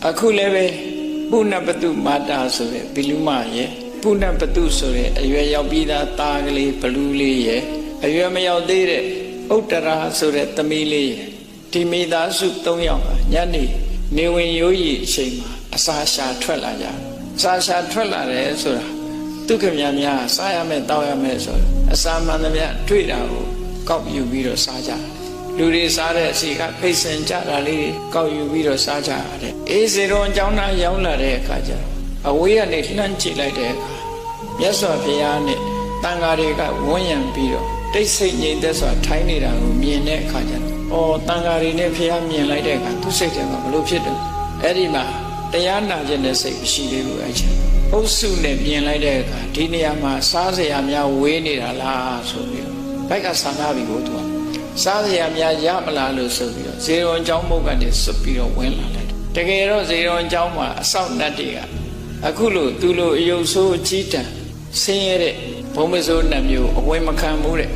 အခုလည်းပဲပုဏ္ဏပတုမာတာဆိုတဲ့ဘီလူမရဲ့ပုဏ္ဏပတုဆိုတဲ့အရွယ်ရောက်ပြီးသားသားကလေးဘလူးလေးရဲ့အရွယ်မရောက်သေးတဲ့ဥတ္တရာဆိုတဲ့သမီးလေးရဲ့ဒီမိသားစု၃ယောက်ဟာညနေဝင်ရိုးရီအချိန်မှာအစာရှာထွက်လာကြအစာရှာထွက်လာတယ်ဆိုတာဒုက္ခများစားရမယ်တောင်းရမယ်ဆိုအစာမှန်သမျှတွေ့တာကိုကောက်ယူပြီးတော့စားကြလူတွေစားတဲ့အစီကဖိတ်စင်ကြတာလေးကောက်ယူပြီးတော့စားကြရတယ်အေးစေတော်အကြောင်းသားရောက်လာတဲ့အခါကျတော့အဝေးကနေလှမ်းကြည့်လိုက်တဲ့အခါမြတ်စွာဘုရားနဲ့တန်ဃာတွေကဝန်းရံပြီးတော့တိတ်ဆိတ်ငြိမ်သက်စွာထိုင်နေတာကိုမြင်တဲ့အခါကျတော့တန်ဃာတွေနဲ့ဘုရားမြင်လိုက်တဲ့အခါသူစိတ်ထဲမှာဘလို့ဖြစ်တယ်အဲ့ဒီမှာတရားနာခြင်းနဲ့စိတ်မရှိသေးဘူးအဲ့ချင်းအုပ်စုနဲ့မြင်လိုက်တဲ့အခါဒီနေရာမှာစားစရာများဝေးနေတာလားဆိုပြီးတော့ဘက်ကဆန္ဒပြီးကိုသူကစားစရာများရမလားလို့ဆိုပြီးတော့ဇေရွန်ကျောင်းဘုတ်ကနေစွတ်ပြီးတော့ဝင်လာလိုက်တကယ်တော့ဇေရွန်ကျောင်းမှာအဆောက်နတ်တွေကအခုလို့သူလိုအယုတ်ဆိုးအကြီးတန်းဆင်းရဲတဲ့ဘုံမစိုးနှမျိုးအဝင်မခံဘူးတဲ့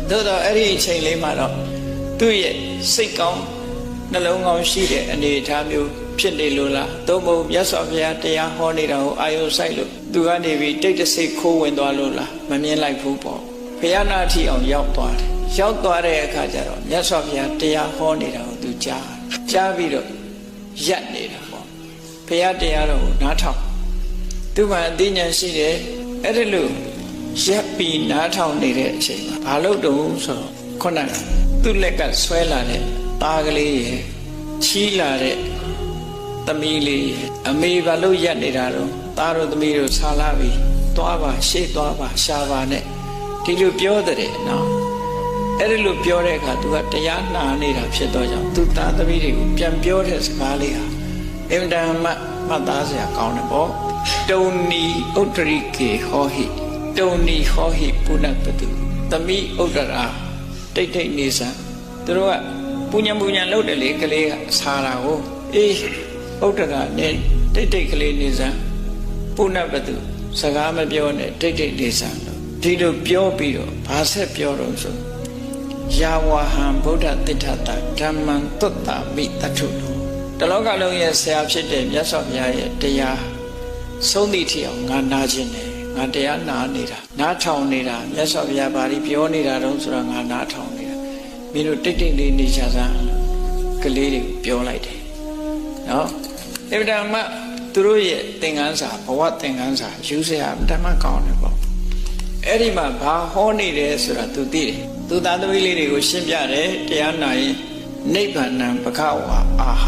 သို့တော့အဲ့ဒီအချိန်လေးမှာတော့သူ့ရဲ့စိတ်ကောင်းနှလုံးကောင်းရှိတဲ့အနေအထားမျိုးဖြစ်နေလို့လားသို့မဟုတ်မြတ်စွာဘုရားတရားဟောနေတာကိုအာယုစိုက်လို့သူကနေပြီးတိတ်တဆိတ်ခိုးဝင်သွားလို့လားမမြင်လိုက်ဘူးပေါ့ဘုရားနာထီအောင်ရောက်သွားတယ်ရောက်သွားတဲ့အခါကျတော့မြတ်စွာဘုရားတရားဟောနေတာကိုသူကြားပြီးတော့ရပ်နေတာပေါ့ဘုရားတရားတော်ကိုနားထောင်သူမှအသိဉာဏ်ရှိတယ်အဲ့ဒါလို့ရပ်ပြီးနားထောင်နေတဲ့အချိန်မှာဘာလို့တုံးဆိုတော့ခုနကသူ့လက်ကဆွဲလာတဲ့သားကလေးရဲ့ချီးလာတဲ့သမီးလေးအမေဘာလို့ရက်နေတာတော့သားတို့သမီးတို့ဆာလာပြီးသွားပါရှေ့သွားပါရှာပါနဲ့ဒီလိုပြောတဲ့နော်အဲ့ဒီလိုပြောတဲ့အခါ तू ကတရားနာနေတာဖြစ်တော့ကြောင့်သူသားသမီးတွေကိုပြန်ပြောတဲ့စကားလေးဟာအင်တန်မှတ်သားစရာကောင်းတယ်ပေါ့တုံနီဥတ္တရိကေဟောဟိတုံနီဟောဟိပုဏ္ဏပတုသမီးဥတ္တရာတိတ်နေစမ်းသူတို့ကပူညံလုပ်တယ်လေကလေးကစားတာကိုအေးဥတ္တရာနဲ့တိတ်ကလေးနေစမ်းပုဏ္ဏပတုစကားမပြောနဲ့တိတ်နေစမ်းလို့ဒီလိုပြောပြီးတော့ဘာဆက်ပြောတော့ဆိုယာဝဟံဗုဒ္ဓတိဋ္ဌတာဓမ္မံသွတ္တမိတထုလို့တလောကလုံးရဲ့ဆရာဖြစ်တဲ့မြတ်စွာဘုရားရဲ့တရားဆုံးသည့်ထီအောင်ငါနာခြင်းနဲ့ငါတရားနာနေတာနားထောင်နေတာမြတ်စွာဘုရားဘာလို့ပြောနေတာတုံးဆိုတော့ငါနားထောင်နေတာမင်းတို့တိတ်လေးနေကြစမ်းကလေးတွေကိုပြောလိုက်တယ်နော်အဗ္ဗဓမ္မသူတို့ရဲ့သင်္ကန်းစာဘဝသင်္ကန်းစာယူเสียဓမ္မကောင်းတယ်ပေါ့အဲ့ဒီမှာဘာဟောနေတယ်ဆိုတာသူသိတယ်သူသားသမီးလေးတွေကိုရှင်းပြတယ်တရားနာရင်နိဗ္ဗာန်ပခဝါအာဟ